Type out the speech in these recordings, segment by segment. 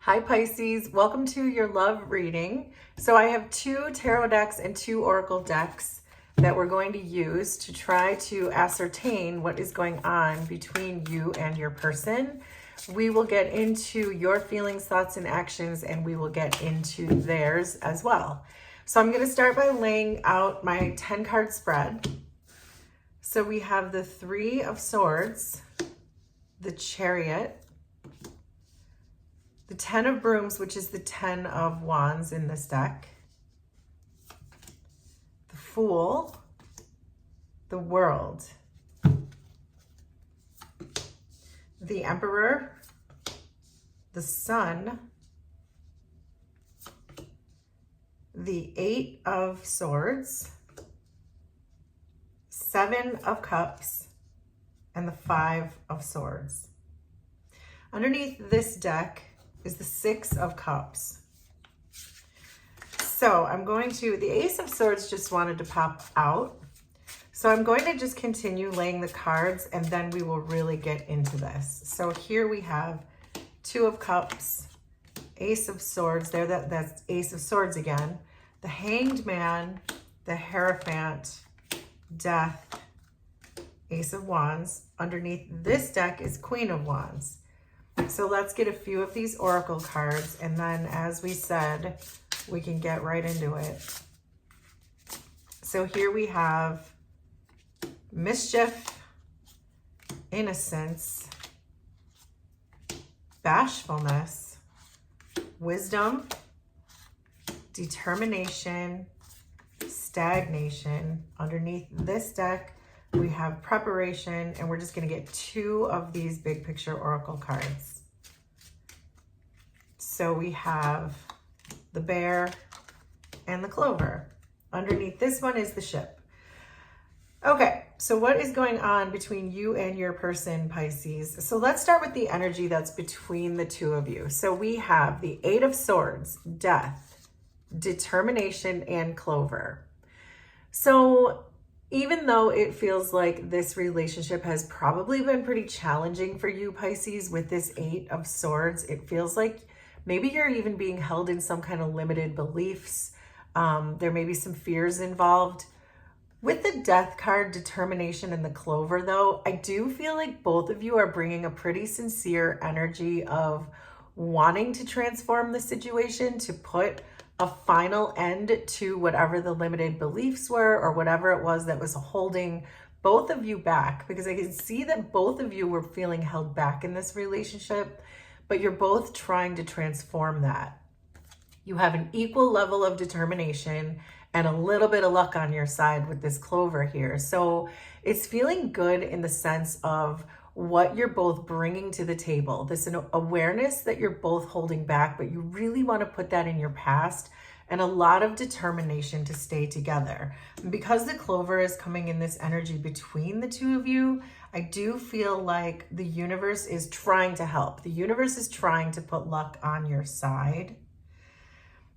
Hi Pisces, welcome to your love reading. So I have two tarot decks and two oracle decks that we're going to use to try to ascertain what is going on between you and your person. We will get into your feelings, thoughts, and actions, and we will get into theirs as well. So I'm going to start by laying out my 10 card spread. So we have the Three of Swords, the Chariot, the 10 of Brooms, which is the 10 of Wands in this deck, the Fool, the World, the Emperor, the Sun, the Eight of Swords, Seven of Cups, and the Five of Swords. Underneath this deck is the Six of Cups. So I'm going to, the Ace of Swords just wanted to pop out. So I'm going to just continue laying the cards and then we will really get into this. So here we have Two of Cups, Ace of Swords, that's Ace of Swords again, the Hanged Man, the Hierophant, Death, Ace of Wands. Underneath this deck is Queen of Wands. So let's get a few of these oracle cards, and then as we said, we can get right into it. So here we have mischief, innocence, bashfulness, wisdom, determination, stagnation. Underneath this deck, we have preparation, and we're just going to get two of these big picture oracle cards. So we have the Bear and the Clover. Underneath this one is the Ship. Okay, so what is going on between you and your person, Pisces? So let's start with the energy that's between the two of you. So we have the Eight of Swords, Death, determination, and Clover. So even though it feels like this relationship has probably been pretty challenging for you, Pisces, with this Eight of Swords, it feels like maybe you're even being held in some kind of limited beliefs. There may be some fears involved. With the Death card, determination, and the Clover, though, I do feel like both of you are bringing a pretty sincere energy of wanting to transform the situation, to put a final end to whatever the limited beliefs were or whatever it was that was holding both of you back, because I can see that both of you were feeling held back in this relationship, but you're both trying to transform that. You have an equal level of determination and a little bit of luck on your side with this Clover here. So it's feeling good in the sense of what you're both bringing to the table, this awareness that you're both holding back, but you really want to put that in your past, and a lot of determination to stay together. And because the Clover is coming in this energy between the two of you, I do feel like the universe is trying to help. The universe is trying to put luck on your side.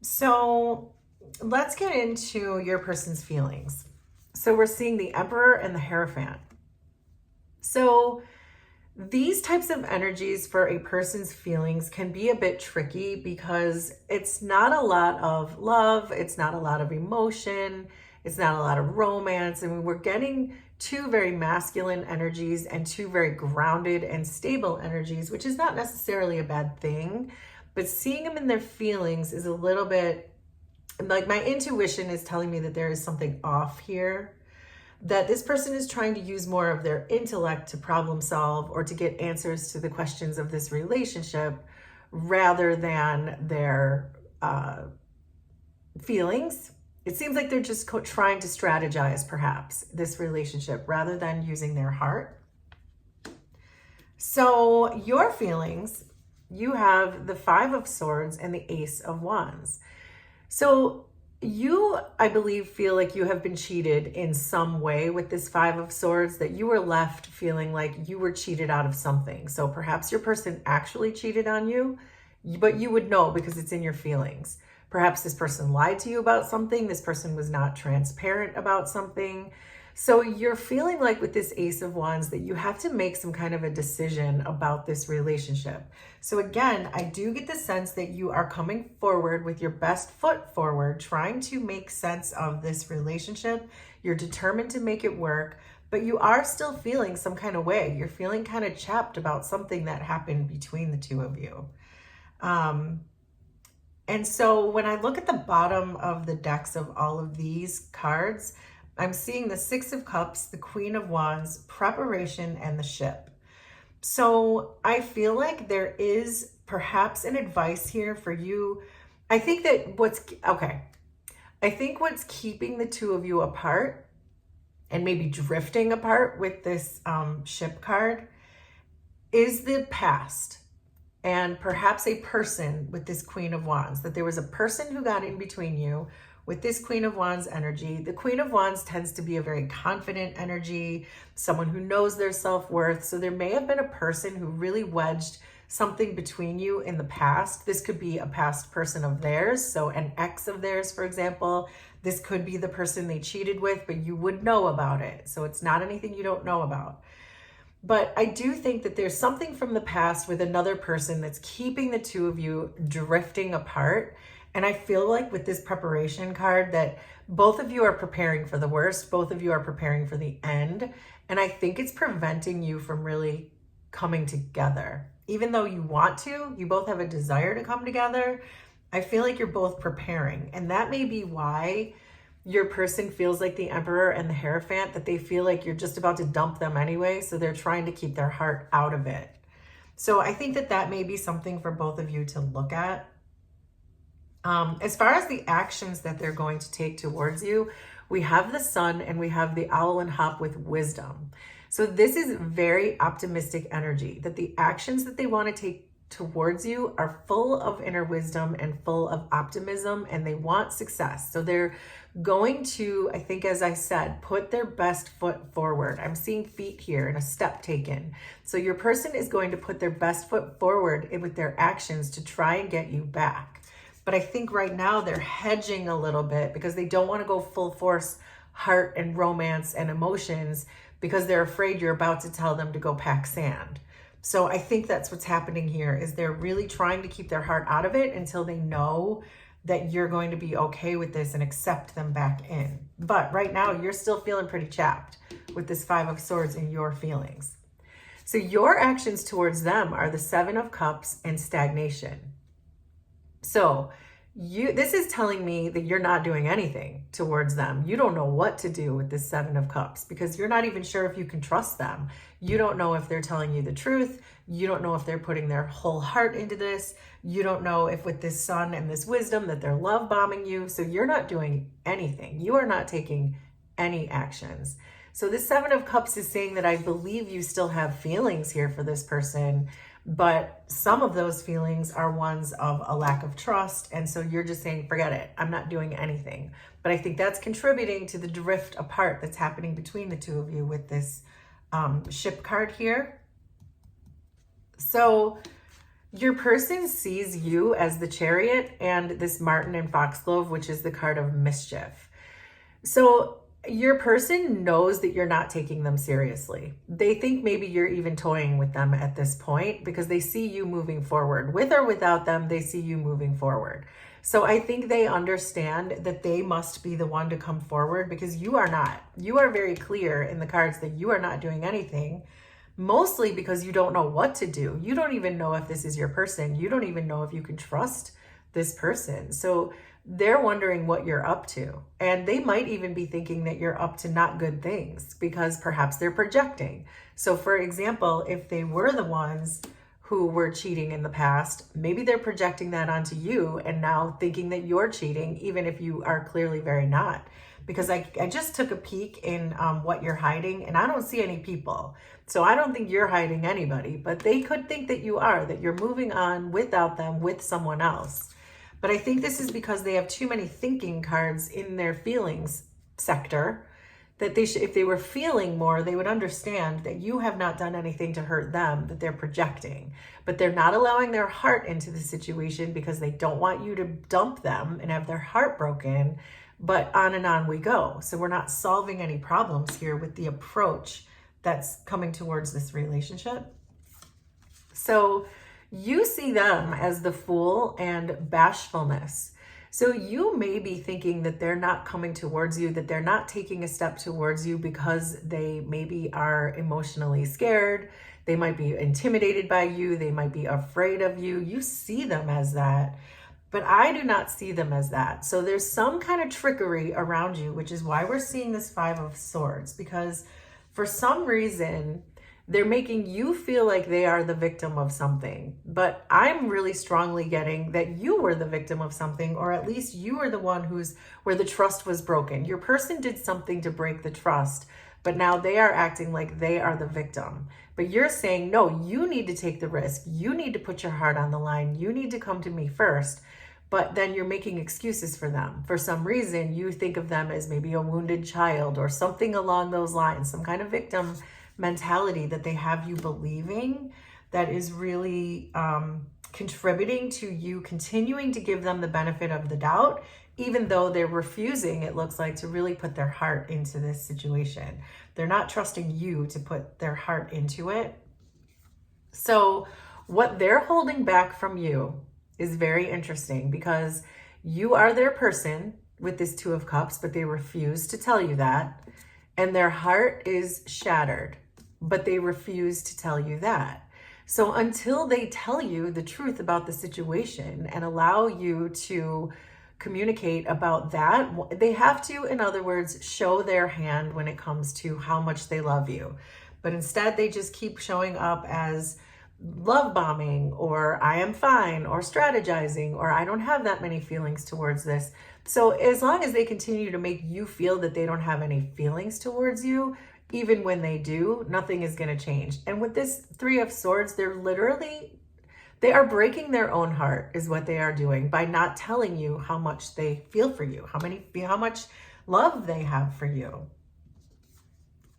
So let's get into your person's feelings. So we're seeing the Emperor and the Hierophant. So these types of energies for a person's feelings can be a bit tricky because it's not a lot of love, it's not a lot of emotion, it's not a lot of romance. I mean, we're getting two very masculine energies and two very grounded and stable energies, which is not necessarily a bad thing, but seeing them in their feelings is a little bit like, my intuition is telling me that there is something off here, that this person is trying to use more of their intellect to problem solve or to get answers to the questions of this relationship rather than their feelings. It seems like they're just trying to strategize, perhaps, this relationship rather than using their heart. So your feelings, you have the Five of Swords and the Ace of Wands. So you, I believe, feel like you have been cheated in some way with this Five of Swords, that you were left feeling like you were cheated out of something. So perhaps your person actually cheated on you, but you would know because it's in your feelings. Perhaps this person lied to you about something. This person was not transparent about something. So you're feeling like with this Ace of Wands that you have to make some kind of a decision about this relationship. So again, I do get the sense that you are coming forward with your best foot forward, trying to make sense of this relationship. You're determined to make it work, but you are still feeling some kind of way. You're feeling kind of chapped about something that happened between the two of you. And so when I look at the bottom of the decks of all of these cards, I'm seeing the Six of Cups, the Queen of Wands, preparation, and the ship. So I feel like there is perhaps an advice here for you. I think that I think what's keeping the two of you apart and maybe drifting apart with this ship card is the past. And perhaps a person with this Queen of Wands, that there was a person who got in between you with this Queen of Wands energy. The Queen of Wands tends to be a very confident energy, someone who knows their self-worth. So there may have been a person who really wedged something between you in the past. This could be a past person of theirs, so an ex of theirs, for example. This could be the person they cheated with, but you would know about it. So it's not anything you don't know about. But I do think that there's something from the past with another person that's keeping the two of you drifting apart. And I feel like with this preparation card that both of you are preparing for the worst, both of you are preparing for the end. And I think it's preventing you from really coming together. Even though you want to, you both have a desire to come together. I feel like you're both preparing. And that may be why your person feels like the Emperor and the Hierophant, that they feel like you're just about to dump them anyway, so they're trying to keep their heart out of it. So I think that that may be something for both of you to look at. As far as the actions that they're going to take towards you, we have the Sun and we have the Owl and Hop with wisdom. So this is very optimistic energy, that the actions that they want to take towards you are full of inner wisdom and full of optimism, and they want success. So they're going to, I think, as I said, put their best foot forward. I'm seeing feet here and a step taken. So your person is going to put their best foot forward with their actions to try and get you back. But I think right now they're hedging a little bit because they don't want to go full force heart and romance and emotions because they're afraid you're about to tell them to go pack sand. So I think that's what's happening here, is they're really trying to keep their heart out of it until they know that you're going to be okay with this and accept them back in. But right now you're still feeling pretty chapped with this Five of Swords in your feelings. So your actions towards them are the Seven of Cups and stagnation. So this is telling me that you're not doing anything towards them. You don't know what to do with this Seven of Cups because you're not even sure if you can trust them. You don't know if they're telling you the truth. You don't know if they're putting their whole heart into this. You don't know if with this Sun and this wisdom that they're love bombing you. So you're not doing anything. You are not taking any actions. So this Seven of Cups is saying that I believe you still have feelings here for this person, but some of those feelings are ones of a lack of trust. And so you're just saying, forget it. I'm not doing anything. But I think that's contributing to the drift apart that's happening between the two of you with this ship card here. So your person sees you as the Chariot and this Martin and Foxglove, which is the card of mischief. So your person knows that you're not taking them seriously. They think maybe you're even toying with them at this point because they see you moving forward. With or without them, they see you moving forward. So I think they understand that they must be the one to come forward because you are not. You are very clear in the cards that you are not doing anything, mostly because you don't know what to do. You don't even know if this is your person. You don't even know if you can trust this person. So they're wondering what you're up to. And they might even be thinking that you're up to not good things because perhaps they're projecting. So for example, if they were the ones who were cheating in the past, maybe they're projecting that onto you and now thinking that you're cheating, even if you are clearly very not. Because I just took a peek in what you're hiding and I don't see any people. So I don't think you're hiding anybody, but they could think that you are, that you're moving on without them with someone else. But I think this is because they have too many thinking cards in their feelings sector, that they should, if they were feeling more, they would understand that you have not done anything to hurt them, that they're projecting. But they're not allowing their heart into the situation because they don't want you to dump them and have their heart broken. but on and on we go. So we're not solving any problems here with the approach that's coming towards this relationship. So you see them as the Fool and bashfulness. So you may be thinking that they're not coming towards you, that they're not taking a step towards you because they maybe are emotionally scared. They might be intimidated by you. They might be afraid of you. You see them as that, but I do not see them as that. So there's some kind of trickery around you, which is why we're seeing this Five of Swords, because for some reason, they're making you feel like they are the victim of something. But I'm really strongly getting that you were the victim of something, or at least you were the one where the trust was broken. Your person did something to break the trust, but now they are acting like they are the victim. But you're saying, no, you need to take the risk. You need to put your heart on the line. You need to come to me first. But then you're making excuses for them. For some reason, you think of them as maybe a wounded child or something along those lines, some kind of victim mentality that they have you believing that is really contributing to you continuing to give them the benefit of the doubt, even though they're refusing, it looks like, to really put their heart into this situation. They're not trusting you to put their heart into it. So what they're holding back from you is very interesting, because you are their person with this Two of Cups, but they refuse to tell you that. And their heart is shattered, but they refuse to tell you that. So until they tell you the truth about the situation and allow you to communicate about that, they have to, in other words, show their hand when it comes to how much they love you. But instead, they just keep showing up as love bombing, or I am fine, or strategizing, or I don't have that many feelings towards this. So as long as they continue to make you feel that they don't have any feelings towards you, even when they do, nothing is going to change. And with this Three of Swords, they are breaking their own heart, is what they are doing, by not telling you how much they feel for you, how much love they have for you.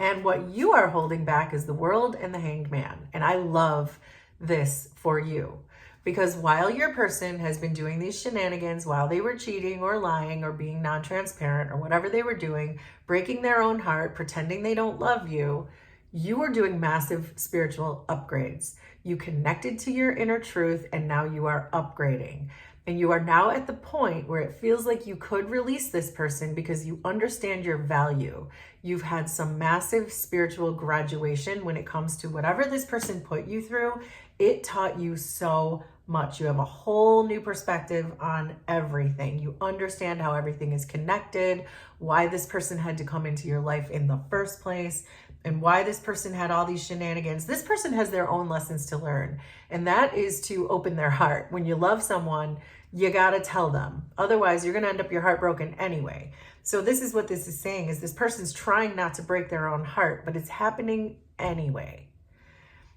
And what you are holding back is the World and the Hanged Man. And I love this for you, because while your person has been doing these shenanigans, while they were cheating or lying or being non-transparent or whatever they were doing, breaking their own heart, pretending they don't love you, you were doing massive spiritual upgrades. You connected to your inner truth, and now you are upgrading. And you are now at the point where it feels like you could release this person because you understand your value. You've had some massive spiritual graduation when it comes to whatever this person put you through. It taught you so much. You have a whole new perspective on everything. You understand how everything is connected, why this person had to come into your life in the first place, and why this person had all these shenanigans. This person has their own lessons to learn, and that is to open their heart. When you love someone, you got to tell them. Otherwise, you're going to end up your heart broken anyway. So this is what this is saying, is this person's trying not to break their own heart, but it's happening anyway.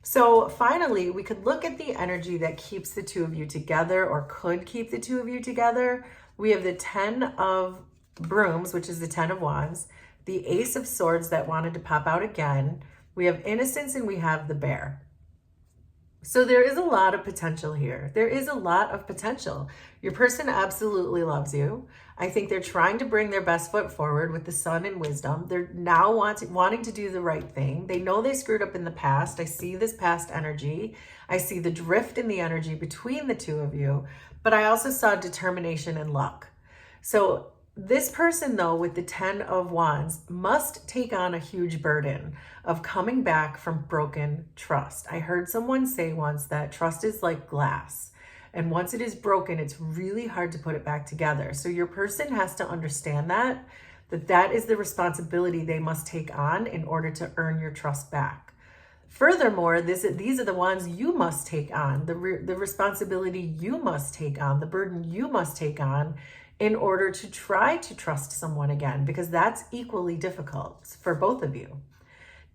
So finally, we could look at the energy that keeps the two of you together, or could keep the two of you together. We have the 10 of Brooms, which is the 10 of Wands, the Ace of Swords that wanted to pop out again. We have Innocence, and we have the Bear. So there is a lot of potential here. There is a lot of potential. Your person absolutely loves you. I think they're trying to bring their best foot forward with the Sun and Wisdom. They're now wanting to do the right thing. They know they screwed up in the past. I see this past energy. I see the drift in the energy between the two of you, but I also saw determination and luck. So this person, though, with the 10 of Wands, must take on a huge burden of coming back from broken trust. I heard someone say once that trust is like glass, and once it is broken, it's really hard to put it back together. So your person has to understand that is the responsibility they must take on in order to earn your trust back. Furthermore, these are the ones you must take on, the responsibility you must take on, the burden you must take on in order to try to trust someone again, because that's equally difficult for both of you.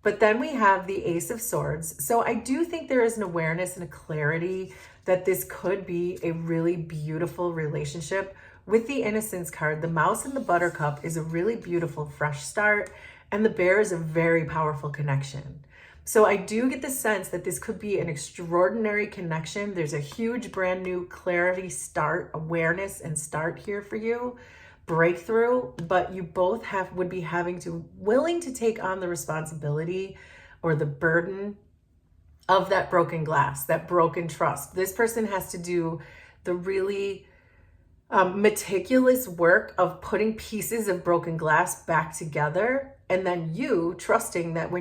But then we have the Ace of Swords. So I do think there is an awareness and a clarity that this could be a really beautiful relationship. With the Innocence card, the Mouse and the Buttercup is a really beautiful fresh start, and the Bear is a very powerful connection. So I do get the sense that this could be an extraordinary connection. There's a huge brand new clarity start, awareness and start here for you. breakthrough, but you both would be willing to take on the responsibility or the burden of that broken glass, that broken trust. This person has to do the really meticulous work of putting pieces of broken glass back together, and then you trusting that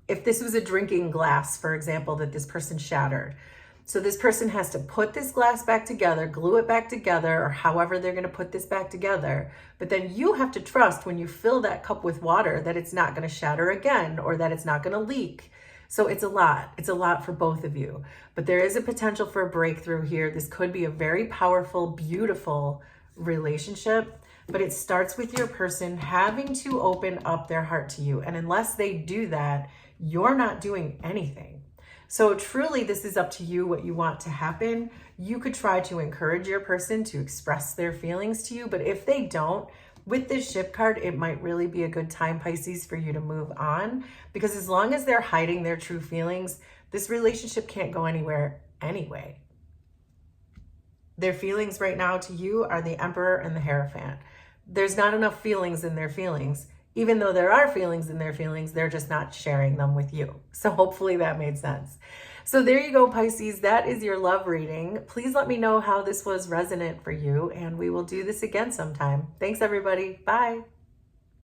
if this was a drinking glass, for example, that this person shattered. So this person has to put this glass back together, glue it back together, or however they're going to put this back together. But then you have to trust when you fill that cup with water that it's not going to shatter again, or that it's not going to leak. So it's a lot. It's a lot for both of you. But there is a potential for a breakthrough here. This could be a very powerful, beautiful relationship. But it starts with your person having to open up their heart to you. And unless they do that, you're not doing anything. So truly, this is up to you what you want to happen. You could try to encourage your person to express their feelings to you. But if they don't, with this ship card, it might really be a good time, Pisces, for you to move on, because as long as they're hiding their true feelings, this relationship can't go anywhere anyway. Their feelings right now to you are the Emperor and the Hierophant. There's not enough feelings in their feelings. Even though there are feelings in their feelings, they're just not sharing them with you. So hopefully that made sense. So there you go, Pisces. That is your love reading. Please let me know how this was resonant for you, and we will do this again sometime. Thanks, everybody. Bye.